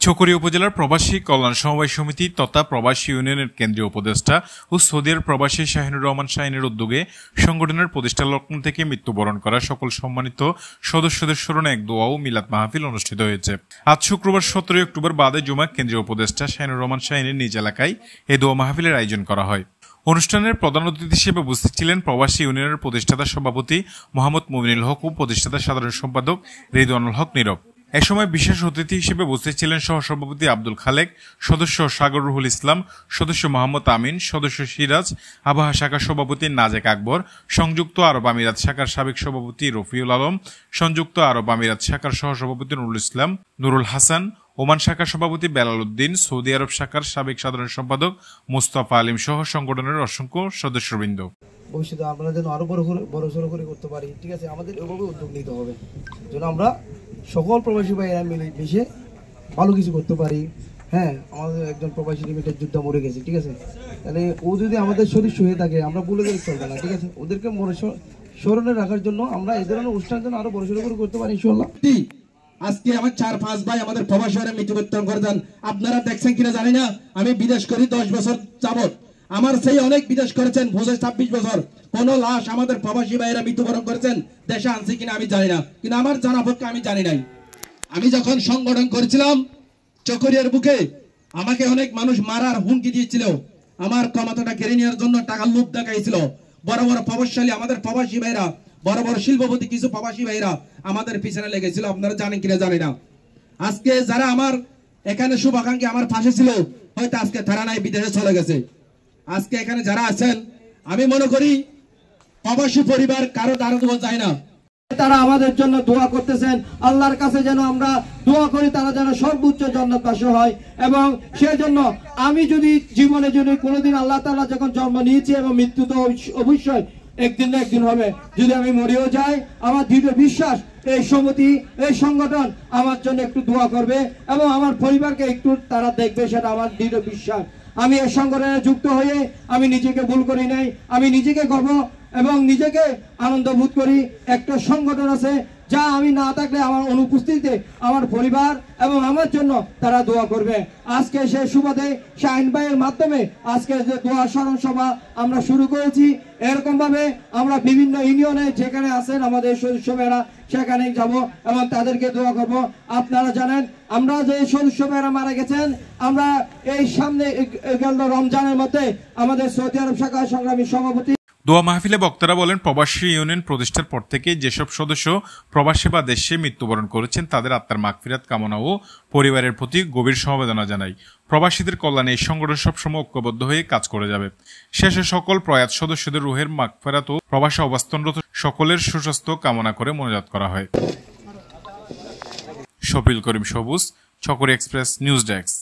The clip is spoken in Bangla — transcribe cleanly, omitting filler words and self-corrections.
ছকুরি উপজেলার প্রবাসী কল্যাণ সমবায় সমিতি তথা প্রবাসী ইউনিয়নের কেন্দ্রীয় উপদেষ্টা ও সৌদির প্রবাসী শাহিনুর রহমান শাহিনের উদ্যোগে সংগঠনের প্রতিষ্ঠা লগ্ন থেকে মৃত্যুবরণ করা সকল সম্মানিত সদস্যদের স্মরণে এক দোয়া ও মিলাদ মাহফিল অনুষ্ঠিত হয়েছে। আজ শুক্রবার 17 অক্টোবর বাদে জুমা কেন্দ্রীয় উপদেষ্টা শাহিনুর রহমান শাহিনের নিজ এলাকায় এই দোয়া মাহফিলের আয়োজন করা হয়। অনুষ্ঠানের প্রধান অতিথি হিসেবে উপস্থিত ছিলেন প্রবাসী ইউনিয়নের প্রতিষ্ঠাতা সভাপতি মোহাম্মদ মুমিনুল হক ও প্রতিষ্ঠাতা সাধারণ সম্পাদক রিদওয়ানুল হক নীরব। এ সময় বিশেষ অতিথি হিসেবে উপস্থিত ছিলেন সহসভাপতি আব্দুল খালেক, সদস্য সাগর রুহুল ইসলাম, সদস্য মোহাম্মদ আমিন, সদস্য সিরাজ, আবহাওয়া শাখার সভাপতি নাজেক আকবর, সংযুক্ত আরব আমিরাত শাখার সাবেক সভাপতি রফিউল আলম, সংযুক্ত আরব আমিরাত শাখার সহসভাপতি নুরুল ইসলাম, নুরুল হাসান, ওমান শাখার সভাপতি বেলাল উদ্দিন, সৌদি আরব শাখার সাবেক সাধারণ সম্পাদক মুস্তাফা আলিম সহ সংগঠনের অসংখ্য সদস্যবৃন্দ। ভবিষ্যতে আমরা যেন আরো বড় সড়ো করে করতে পারি, ঠিক আছে, আমাদের এভাবে উদ্যোগ নিতে হবে যেন আমরা সকল প্রবাসী ভাইয়েরা মিলে মিশে ভালো কিছু করতে পারি। হ্যাঁ, আমাদের একজন প্রবাসী লিমিটেড যুদ্ধ মরে গেছে, ঠিক আছে, তাহলে ও যদি আমাদের সদস্য হয়ে থাকে আমরা বলে গেলে চলবে না, ঠিক আছে, ওদেরকে স্মরণে রাখার জন্য আমরা এই ধরনের অনুষ্ঠান যেন আরো বড় সড়ো করে করতে পারি ইনশাআল্লাহ। আজকে আমার 4-5 ভাই আমাদের প্রবাসী ভাইরা মৃত্যুবরণ করে যান। আপনারা দেখছেন কিনা জানি না, আমি বিদেশ করি 10 বছর যাবত, আমার সেই অনেক বিদেশ করেছেন 26 বছর, কোন লাশ আমাদের প্রবাসী ভাইরা মৃত্যুবরণ করেছেন দেশে আনছে কিনা আমি জানি না, কিন্তু আমার জানা পক্ষে আমি জানি নাই। আমি যখন সংগঠন করেছিলাম চকরিয়ার বুকে, আমাকে অনেক মানুষ মারার হুমকি দিয়েছিল, আমার ক্ষমতাটা কেড়ে নেওয়ার জন্য টাকার লোভ দেখাইছিল। বড় বড় প্রভাবশালী আমাদের প্রবাসী ভাইরা, বড় বড় শিল্পপতি কিছু প্রবাসী ভাইরা আমাদের পিছনে লেগেছিল, আপনারা জানেন কিনা জানি না। আজকে যারা আমার এখানে শুভাকাঙ্ক্ষী আমার পাশে ছিল, হয়তো আজকে তারা নাই বিদেশে চলে গেছে। আজকে এখানে যারা আছেন, আমি মনে করি প্রবাসী পরিবার কারো দাঁড়ানো যায় না, তারা আমাদের জন্য দোয়া করতেছেন। আল্লাহর কাছে যেন আমরা দোয়া করি তারা যেন সর্বোচ্চ জান্নাতবাসী হয়, এবং সেজন্য আমি যদি জীবনে যদি কোনোদিন আল্লাহ তাআলা যখন জন্ম নিয়েছি এবং মৃত্যু তো অবশ্যই একদিন না একদিন হবে, যদি আমি মরেও যাই আমার দৃঢ় বিশ্বাস এই সমিতি এই সংগঠন আমার জন্য একটু দোয়া করবে এবং আমার পরিবারকে একটু তারা দেখবে, সেটা আমার দৃঢ় বিশ্বাস। আমি এই সংগঠনে যুক্ত হয়ে আমি নিজেকে ভুল করি নাই, আমি নিজেকে গর্ব এবং নিজেকে আনন্দ বোধ করি। একটা সংগঠন আছে যা আমি না থাকলে আমার অনুপস্থিতিতে আমার পরিবার এবং আমার জন্য তারা দোয়া করবে। আজকে সেই সুবাদে শাহিন ভাইয়ের মাধ্যমে আজকে যে দোয়া স্মরণ সভা আমরা শুরু করেছি, এরকম ভাবে আমরা বিভিন্ন ইউনিয়নে যেখানে আছেন আমাদের সদস্য ভাইয়েরা সেখানে যাব এবং তাদেরকে দোয়া করব। আপনারা জানেন আমরা যে সদস্য ভাইয়েরা মারা গেছেন, আমরা এই সামনে রমজানের মধ্যে আমাদের সৌদি আরব শাখা সংগ্রামী সভাপতি দোয়া মাহফিলে বক্তারা বলেন, প্রবাসী ইউনিয়ন প্রতিষ্ঠার পর থেকে যেসব সদস্য প্রবাসী বা দেশে মৃত্যুবরণ করেছেন তাদের আত্মার মাগফিরাত কামনা ও পরিবারের প্রতি গভীর সমবেদনা জানাই। প্রবাসীদের কল্যাণে এই সংগঠন সবসময় ঐক্যবদ্ধ হয়ে কাজ করে যাবে। শেষে সকল প্রয়াত সদস্যদের রুহের মাগফিরাত ও প্রবাসে অবস্থানরত সকলের সুস্বাস্থ্য কামনা করে মোনাজাত করা হয়। শফিল করিম সবুজ, ছকুরি এক্সপ্রেস নিউজ ডেস্ক।